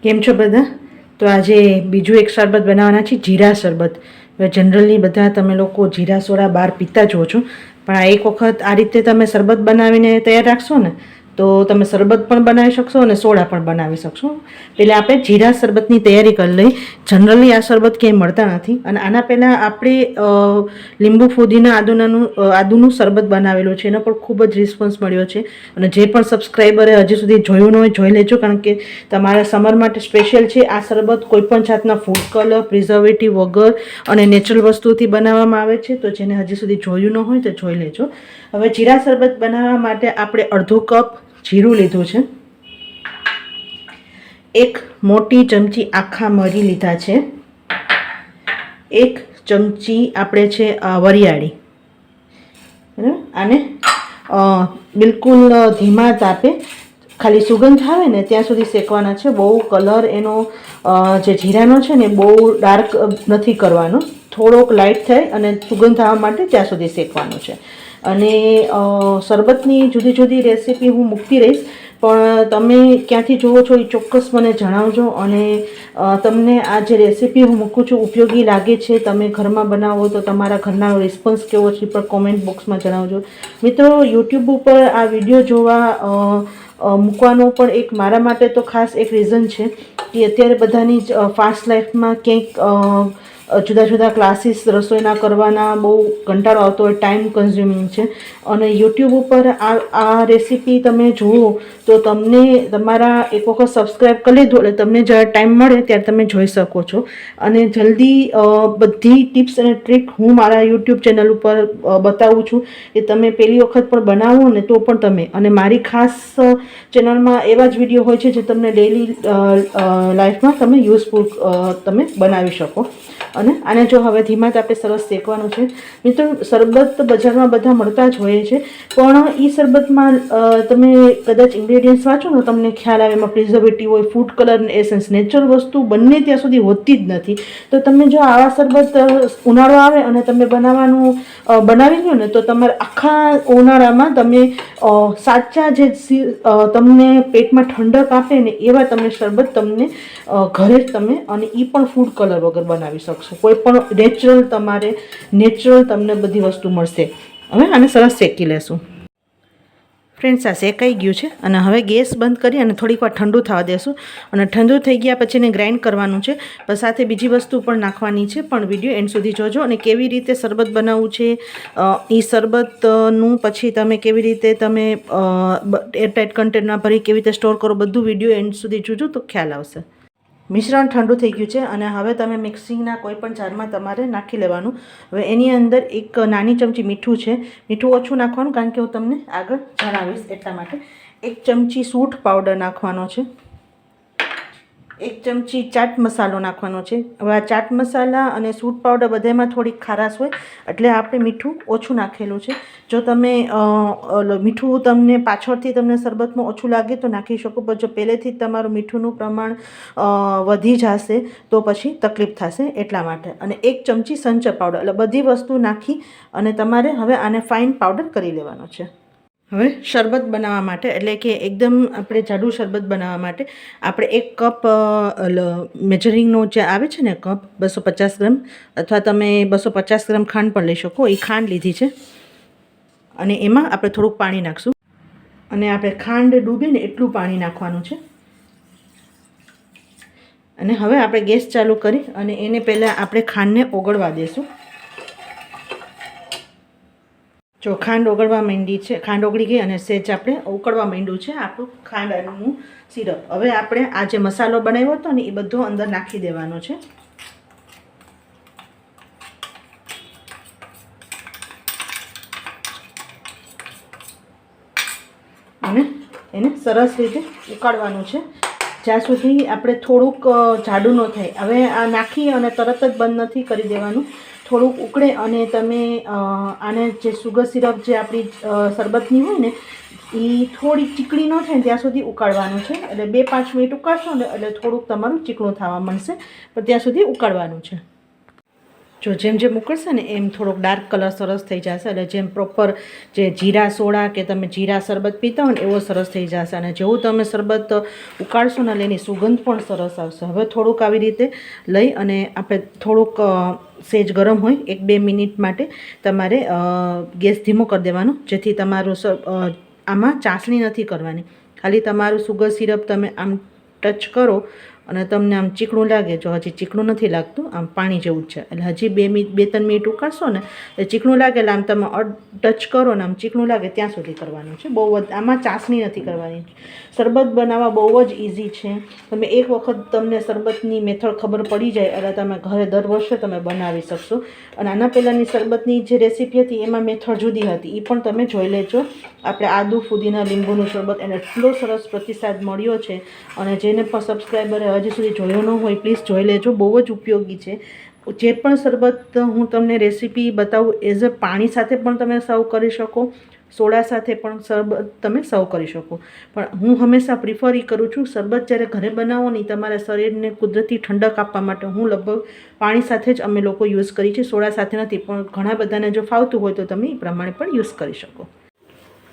કેમ છો બધા? તો આજે બીજું એક શરબત બનાવવાના છે, જીરા શરબત. હવે જનરલી બધા તમે લોકો જીરા સોડા બહાર પીતા જ હો છો, પણ આ એક વખત આ રીતે તમે શરબત બનાવીને તૈયાર રાખશો ને તો તમે શરબત પણ બનાવી શકશો અને સોડા પણ બનાવી શકશો. એટલે આપણે જીરા શરબતની તૈયારી કરી લઈ. જનરલી આ શરબત ક્યાંય મળતા નથી અને આના પહેલાં આપણે લીંબુ ફુદીના આદુનું શરબત બનાવેલું છે, એનો પણ ખૂબ જ રિસ્પોન્સ મળ્યો છે. અને જે પણ સબસ્ક્રાઈબરે હજી સુધી જોયું ન હોય જોઈ લેજો, કારણ કે તમારા સમર માટે સ્પેશિયલ છે. આ શરબત કોઈપણ જાતના ફૂડ કલર, પ્રિઝર્વેટિવ વગર અને નેચરલ વસ્તુથી બનાવવામાં આવે છે. તો જેને હજી સુધી જોયું ન હોય તો જોઈ લેજો. હવે જીરા શરબત બનાવવા માટે આપણે અડધો કપ જીરું લીધું છે, એક મોટી ચમચી આખા મરી લીધા છે, એક ચમચી આપણે છે વરિયાળી. બરાબર, આને બિલકુલ ધીમા તાપે ખાલી સુગંધ આવે ને ત્યાં સુધી શેકવાના છે. બહુ કલર એનો જે જીરાનો છે ને બહુ ડાર્ક નથી કરવાનો, થોડોક લાઇટ થાય અને સુગંધ આવવા માટે ત્યાં સુધી શેકવાનું છે. અને શરબતની જુદી જુદી રેસીપી હું મૂકતી રહીશ, પણ તમે ક્યાંથી જુઓ છો એ ચોક્કસ મને જણાવજો. અને તમને આ જે રેસીપી હું મૂકું છું ઉપયોગી લાગે છે, તમે ઘરમાં બનાવો તો તમારા ઘરના રિસ્પોન્સ કેવો છે પણ કોમેન્ટ બોક્સમાં જણાવજો. મિત્રો, યુટ્યુબ ઉપર આ વિડીયો જોવા મૂકવાનો પણ એક મારા માટે તો ખાસ એક રીઝન છે કે અત્યારે બધાની જ ફાસ્ટ લાઈફમાં ક્યાંક જુદા જુદા ક્લાસીસ રસોઈના કરવાના બહુ કંટાળો આવતો હોય, ટાઈમ કન્ઝ્યુમિંગ છે. અને યુટ્યુબ ઉપર આ રેસીપી તમે જુઓ તો તમને તમારા એક વખત સબસ્ક્રાઈબ કરી લીધું એટલે તમને જ્યારે ટાઈમ મળે ત્યારે તમે જોઈ શકો છો. અને જલ્દી બધી ટિપ્સ અને ટ્રીક હું મારા યુટ્યુબ ચેનલ ઉપર બતાવું છું કે તમે પહેલી વખત પણ બનાવો ને તો પણ તમે, અને મારી ખાસ ચેનલમાં એવા જ વિડીયો હોય છે જે તમને ડેઈલી લાઈફમાં તમે યુઝફુલ તમે બનાવી શકો. અને આને જો હવે ધીમા તાપે સરસ શેકવાનું છે. મિત્રો, શરબત બજારમાં બધા મળતા જ હોય છે, પણ એ શરબતમાં તમે કદાચ ઇન્ગ્રેડિયન્ટ્સ વાંચો ને તમને ખ્યાલ આવે એમાં પ્રિઝર્વેટિવ હોય, ફૂડ કલર ને એસેન્સ, નેચરલ વસ્તુ બંને ત્યાં સુધી હોતી જ નથી. તો તમે જો આવા શરબત ઉનાળો આવે અને તમે બનાવી લો ને તો તમારે આખા ઉનાળામાં તમે સાચા જે તમને પેટમાં ઠંડક આપે ને એવા તમે શરબત તમને ઘરે જ તમે, અને એ પણ ફૂડ કલર વગર બનાવી શકશો. કોઈ પણ નેચરલ તમને બધી વસ્તુ મળશે. હવે આને સરસ શેકી લેશું. ફ્રેન્ડ્સ, આ શેકાઈ ગયું છે અને હવે ગેસ બંધ કરી અને થોડીક વાર ઠંડુ થવા દેશું. અને ઠંડુ થઈ ગયા પછી એને ગ્રાઇન્ડ કરવાનું છે. પણ સાથે બીજી વસ્તુ પણ નાખવાની છે, પણ વિડીયો એન્ડ સુધી જોજો. અને કેવી રીતે શરબત બનાવવું છે, એ શરબતનું પછી તમે કેવી રીતે તમે એરટાઇટ કન્ટેનરમાં ભરી કેવી રીતે સ્ટોર કરો, બધું વિડીયો એન્ડ સુધી જોજો તો ખ્યાલ આવશે. મિશ્રણ ઠંડુ થઈ ગયું છે અને હવે તમે મિક્સિંગના કોઈ પણ જારમાં તમારે નાખી લેવાનું. હવે એની અંદર એક નાની ચમચી મીઠું છે, મીઠું ઓછું નાખવાનું કારણ કે હું તમને આગળ જણાવીશ એટલા માટે. એક ચમચી સૂંઠ પાવડર નાખવાનો છે, એક ચમચી ચાટ મસાલો નાખવાનો છે. હવે આ ચાટ મસાલા અને સૂંઠ પાવડર બધામાં થોડીક ખારાશ હોય એટલે આપણે મીઠું ઓછું નાખેલું છે. જો તમે મીઠું તમને પાછળથી તમને શરબતમાં ઓછું લાગે તો નાખી શકો, પણ જો પહેલેથી જ તમારું મીઠુંનું પ્રમાણ વધી જશે તો પછી તકલીફ થશે એટલા માટે. અને એક ચમચી સંચર પાવડર, એટલે બધી વસ્તુ નાખી અને તમારે હવે આને ફાઇન પાવડર કરી લેવાનો છે. હવે શરબત બનાવવા માટે, એટલે કે એકદમ આપણે જાડું શરબત બનાવવા માટે આપણે એક કપ મેજરિંગનો જે આવે છે ને કપ, 250 ગ્રામ, અથવા તમે 250 ગ્રામ ખાંડ પણ લઈ શકો, એ ખાંડ લીધી છે. અને એમાં આપણે થોડુંક પાણી નાખશું અને આપણે ખાંડ ડૂબે ને એટલું પાણી નાખવાનું છે. અને હવે આપણે ગેસ ચાલુ કરી અને એને પહેલાં આપણે ખાંડને ઓગળવા દઈશું. જો ખાંડ ઓગળવા માંડી છે, ખાંડ ઓગળી ગઈ અને સેજ આપણે ઉકળવા માંડ્યું છે આપણું ખાંડનું સિરપ. હવે આપણે આ જે મસાલો બનાવ્યો હતો ને એ બધો અંદર નાખી દેવાનો છે. અને એને સરસ રીતે ઉકાળવાનું છે જ્યાં સુધી આપણે થોડુંક જાડું ન થાય. હવે આ નાખી અને તરત જ બંધ નથી કરી દેવાનું, થોડુંક ઉકળે અને તમે આને જે સુગર સિરપ જે આપણી શરબતની હોય ને એ થોડી ચીકણી ન થાય ત્યાં સુધી ઉકાળવાનું છે. એટલે 2-5 મિનિટ ઉકાળશો ને એટલે થોડુંક તમારું ચીકણું થવા મળશે, પણ ત્યાં સુધી ઉકાળવાનું છે. જો જેમ જેમ ઉકળશે ને એમ થોડોક ડાર્ક કલર સરસ થઈ જશે, એટલે જેમ પ્રોપર જે જીરા સોડા કે તમે જીરા શરબત પીતા હોય ને એવો સરસ થઈ જશે. અને જેવું તમે શરબત ઉકાળશો ને એટલે એની સુગંધ પણ સરસ આવશે. હવે થોડુંક આવી રીતે લઈ અને આપણે થોડુંક સેજ ગરમ હોય 1-2 મિનિટ માટે તમારે ગેસ ધીમો કરી દેવાનો, જેથી તમારું આમાં ચાસણી નથી કરવાની. ખાલી તમારું સુગર સિરપ તમે આમ ટચ કરો અને તમને આમ ચીકણું લાગે, જો હજી ચીકણું નથી લાગતું, આમ પાણી જેવું જ છે, એટલે હજી 2-3 મિનિટ ઉકાળશો ને એટલે ચીકણું લાગે, એટલે આમ તમે ટચ કરો ને આમ ચીકણું લાગે ત્યાં સુધી કરવાનું છે. બહુ જ આમાં ચાસણી નથી કરવાની. શરબત બનાવવા બહુ જ ઇઝી છે. તમે એક વખત તમને શરબતની મેથડ ખબર પડી જાય એટલે તમે ઘરે દર વર્ષે તમે બનાવી શકશો. અને આના પહેલાંની શરબતની જે રેસીપી હતી એમાં મેથડ જુદી હતી, એ પણ તમે જોઈ લેજો. આપણે આદુ ફુદીના લીંબુનું શરબત એને એટલો સરસ પ્રતિસાદ મળ્યો છે. અને જેને પણ સબસ્ક્રાઈબરે હજી સુધી જોયો ન હોય પ્લીઝ જોઈ લેજો, બહુ જ ઉપયોગી છે. જે પણ શરબત હું તમને રેસીપી બતાવું એઝ અ પાણી સાથે પણ તમે સર્વ કરી શકો, સોડા સાથે પણ શરબત તમે સર્વ કરી શકો. પણ હું હંમેશા પ્રિફર એ કરું છું, શરબત જ્યારે ઘરે બનાવો ને તમારા શરીરને કુદરતી ઠંડક આપવા માટે હું લગભગ પાણી સાથે જ અમે લોકો યુઝ કરીએ છીએ, સોડા સાથે નથી. પણ ઘણા બધાને જો ફાવતું હોય તો તમે એ પ્રમાણે પણ યુઝ કરી શકો.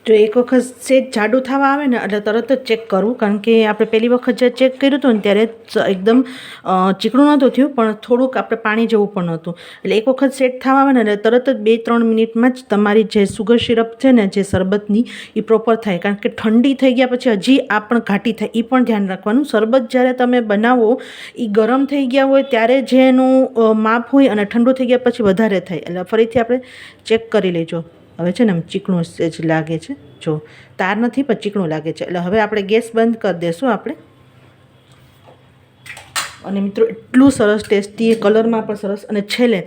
જો એક વખત સેજ જાડું થવા આવે ને એટલે તરત જ ચેક કરવું, કારણ કે આપણે પહેલી વખત જે ચેક કર્યું હતું ને ત્યારે એકદમ ચીકણું નહોતું થયું, પણ થોડુંક આપણે પાણી જેવું પણ નહોતું. એટલે એક વખત સેટ થવા આવે ને એટલે તરત જ 2-3 મિનિટમાં જ તમારી જે સુગર સિરપ છે ને જે શરબતની એ પ્રોપર થાય. કારણ કે ઠંડી થઈ ગયા પછી હજી આ પણ ઘાટી થાય, એ પણ ધ્યાન રાખવાનું. શરબત જ્યારે તમે બનાવો એ ગરમ થઈ ગયા હોય ત્યારે જે એનું માપ હોય અને ઠંડુ થઈ ગયા પછી વધારે થાય. એટલે ફરીથી આપણે ચેક કરી લેજો. હવે છે ને આમ ચીકણું જ લાગે છે, જો તાર નથી પણ ચીકણું લાગે છે. એટલે હવે આપણે ગેસ બંધ કરી દઈશું આપણે. અને મિત્રો એટલું સરસ ટેસ્ટી, કલરમાં પણ સરસ. અને છેલ્લે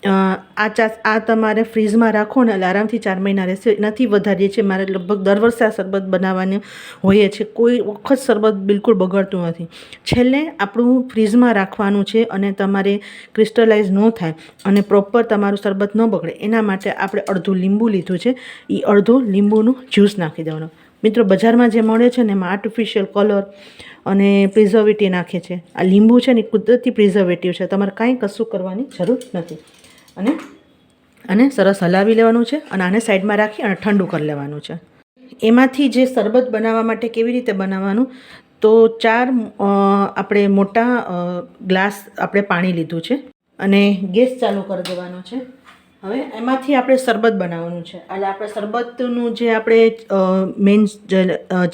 આ તમારે ફ્રીઝમાં રાખો ને એટલે આરામથી 4 મહિના રહેશે, નથી વધારીએ છીએ. મારે લગભગ દર વર્ષે આ શરબત બનાવવાની હોઈએ છે, કોઈ વખત શરબત બિલકુલ બગડતું નથી. છેલ્લે આપણું ફ્રીઝમાં રાખવાનું છે અને તમારે ક્રિસ્ટલાઇઝ ન થાય અને પ્રોપર તમારું શરબત ન બગડે એના માટે આપણે અડધું લીંબુ લીધું છે, એ અડધું લીંબુનું જ્યુસ નાખી દેવાનું. મિત્રો બજારમાં જે મળે છે ને એમાં આર્ટિફિશિયલ કલર અને પ્રિઝર્વેટિવ નાખે છે. આ લીંબુ છે ને કુદરતી પ્રિઝર્વેટિવ છે, તમારે કાંઈ કશું કરવાની જરૂર નથી. અને સરસ હલાવી લેવાનું છે અને આને સાઈડમાં રાખી અને ઠંડુ કરી લેવાનું છે. એમાંથી જે શરબત બનાવવા માટે કેવી રીતે બનાવવાનું, તો 4 આપણે મોટા ગ્લાસ આપણે પાણી લીધું છે અને ગેસ ચાલુ કરી દેવાનો છે. હવે એમાંથી આપણે શરબત બનાવવાનું છે. એટલે આપણે શરબતનું જે આપણે મેઇન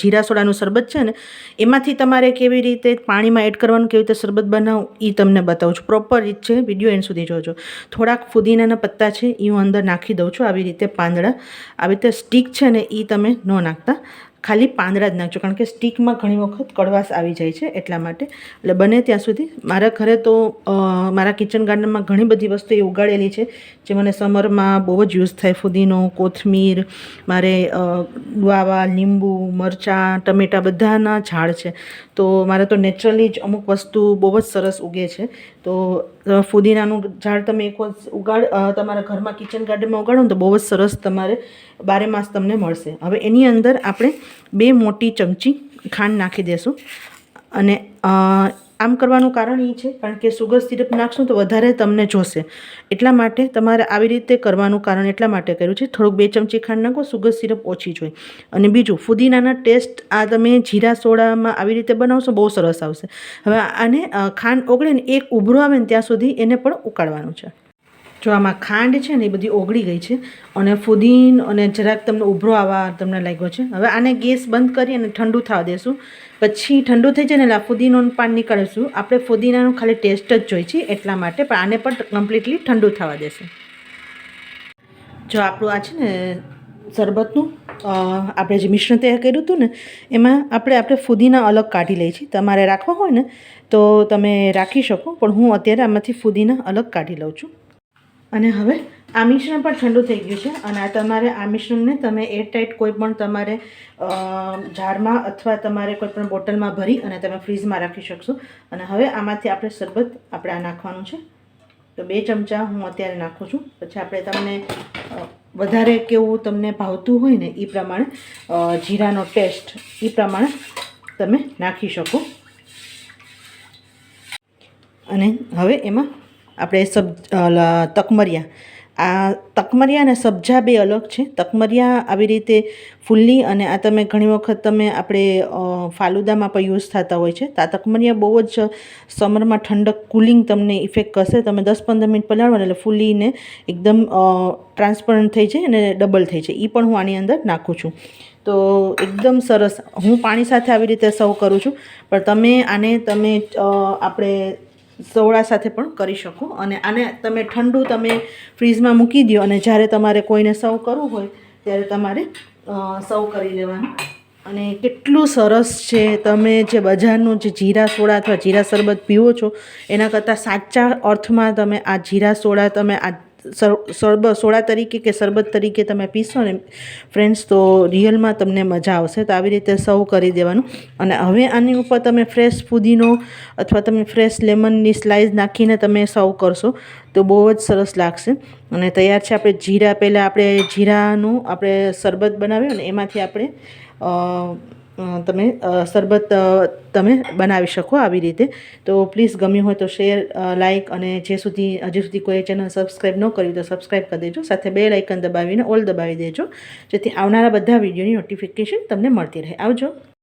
જીરા સોડાનું શરબત છે ને એમાંથી તમારે કેવી રીતે પાણીમાં એડ કરવાનું, કેવી રીતે શરબત બનાવવું એ તમને બતાવું છું. પ્રોપર રીત છે, વિડીયો એન્ડ સુધી જોજો. થોડાક ફુદીનાના પત્તા છે એ હું અંદર નાખી દઉં છું, આવી રીતે પાંદડા. આવી રીતે સ્ટીક છે ને એ તમે ન નાખતા, ખાલી પાંદડા જ નાખજો, કારણ કે સ્ટીકમાં ઘણી વખત કડવાશ આવી જાય છે એટલા માટે. એટલે બને ત્યાં સુધી મારા ઘરે તો મારા કિચન ગાર્ડનમાં ઘણી બધી વસ્તુ એ ઉગાડેલી છે જે મને સમરમાં બહુ જ યુઝ થાય. ફુદીનો, કોથમીર, મારે ગુઆવા, લીંબુ, મરચાં, ટમેટાં બધાના ઝાડ છે. તો મારે તો નેચરલી જ અમુક વસ્તુ બહુ જ સરસ ઉગે છે. તો ફુદીનાનું ઝાડ તમે એક વખત તમારા ઘરમાં કિચન ગાર્ડનમાં ઉગાડો ને તો બહુ જ સરસ તમારે 12 માસ તમને મળશે. હવે એની અંદર આપણે 2 મોટી ચમચી ખાંડ નાખી દઈશું. અને આમ કરવાનું કારણ એ છે કારણ કે સુગર સિરપ નાખશું તો વધારે તમને જોશે, એટલા માટે તમારે આવી રીતે કરવાનું. કારણ એટલા માટે કર્યું છે, થોડુંક 2 ચમચી ખાંડ નાખો, સુગર સિરપ ઓછી જોઈએ. અને બીજું ફુદીનાના ટેસ્ટ આ તમે જીરા સોડામાં આવી રીતે બનાવશો બહુ સરસ આવશે. હવે આને ખાંડ ઓગળે ને એક ઉભરો આવે ને ત્યાં સુધી એને પણ ઉકાળવાનું છે. જો આમાં ખાંડ છે ને એ બધી ઓગળી ગઈ છે અને ફુદીન અને જરાક તમને ઉભરો આવવા તમને લાગ્યો છે. હવે આને ગેસ બંધ કરી અને ઠંડુ થવા દેશું. પછી ઠંડુ થઈ જાય ને એટલે ફુદીનાનું પાન નીકાળીશું. આપણે ફુદીનાનું ખાલી ટેસ્ટ જ જોઈએ છે એટલા માટે, પણ આને પણ કમ્પ્લીટલી ઠંડુ થવા દેશું. જો આપણું આ છે ને શરબતનું આપણે જે મિશ્રણ તૈયાર કર્યું હતું ને એમાં આપણે ફુદીના અલગ કાઢી લઈએ છીએ. તમારે રાખવા હોય ને તો તમે રાખી શકો, પણ હું અત્યારે આમાંથી ફુદીના અલગ કાઢી લઉં છું. અને હવે આ મિશ્રણ પણ ઠંડુ થઈ ગયું છે અને આ તમારે આ મિશ્રણને તમે એરટાઈટ કોઈ પણ તમારે જારમાં અથવા તમારે કોઈ પણ બોટલમાં ભરી અને તમે ફ્રીઝમાં રાખી શકશો. અને હવે આમાંથી આપણે શરબત આપણે આ નાખવાનું છે. તો 2 ચમચા હું અત્યારે નાખું છું. પછી આપણે તમને વધારે કેવું તમને ભાવતું હોય ને એ પ્રમાણે જીરાનો ટેસ્ટ એ પ્રમાણે તમે નાખી શકો. અને હવે એમાં આપણે તકમરિયા. આ તકમરિયા અને સબ્જા બે અલગ છે. તકમરિયા આવી રીતે ફૂલ્લી અને આ તમે ઘણી વખત તમે આપણે ફાલુદામાં પણ યુઝ થતા હોય છે. તો આ તકમરિયા બહુ જ સમરમાં ઠંડક કુલિંગ તમને ઇફેક્ટ કરશે. તમે 10-15 મિનિટ પલાળો એટલે ફૂલીને એકદમ ટ્રાન્સપરન્ટ થઈ જાય અને ડબલ થઈ જાય. એ પણ હું આની અંદર નાખું છું. તો એકદમ સરસ. હું પાણી સાથે આવી રીતે સર્વ કરું છું, પણ તમે આપણે સોડા સાથે પણ કરી શકો. અને આને તમે ઠંડુ તમે ફ્રીઝમાં મૂકી દો અને જ્યારે તમારે કોઈને સર્વ કરવું હોય ત્યારે તમારે સર્વ કરી લેવાનું. અને કેટલું સરસ છે. તમે જે બજારનું જે જીરા સોડા અથવા જીરા શરબત પીવો છો એના કરતાં સાચા અર્થમાં તમે આ જીરા સોડા તમે આ સોડા તરીકે કે શરબત તરીકે તમે પીશો ને ફ્રેન્ડ્સ, તો રિયલમાં તમને મજા આવશે. તો આવી રીતે સર્વ કરી દેવાનું. અને હવે આની ઉપર તમે ફ્રેશ ફુદીનો અથવા તમે ફ્રેશ લેમનની સ્લાઇસ નાખીને તમે સર્વ કરશો તો બહુ જ સરસ લાગશે. અને તૈયાર છે આપણે જીરા. પહેલાં આપણે જીરાનું આપણે શરબત બનાવ્યું ને એમાંથી આપણે તમે શરબત તમે બનાવી શકો આવી રીતે. તો પ્લીઝ ગમ્યું હોય તો શેર, લાઇક અને હજી સુધી કોઈ ચેનલ સબસ્ક્રાઈબ ન કરી તો સબસ્ક્રાઈબ કરી દેજો. સાથે બેલ આઇકન દબાવીને ઓલ દબાવી દેજો, જેથી આવનારા બધા વિડીયોની નોટિફિકેશન તમને મળતી રહે. આવજો.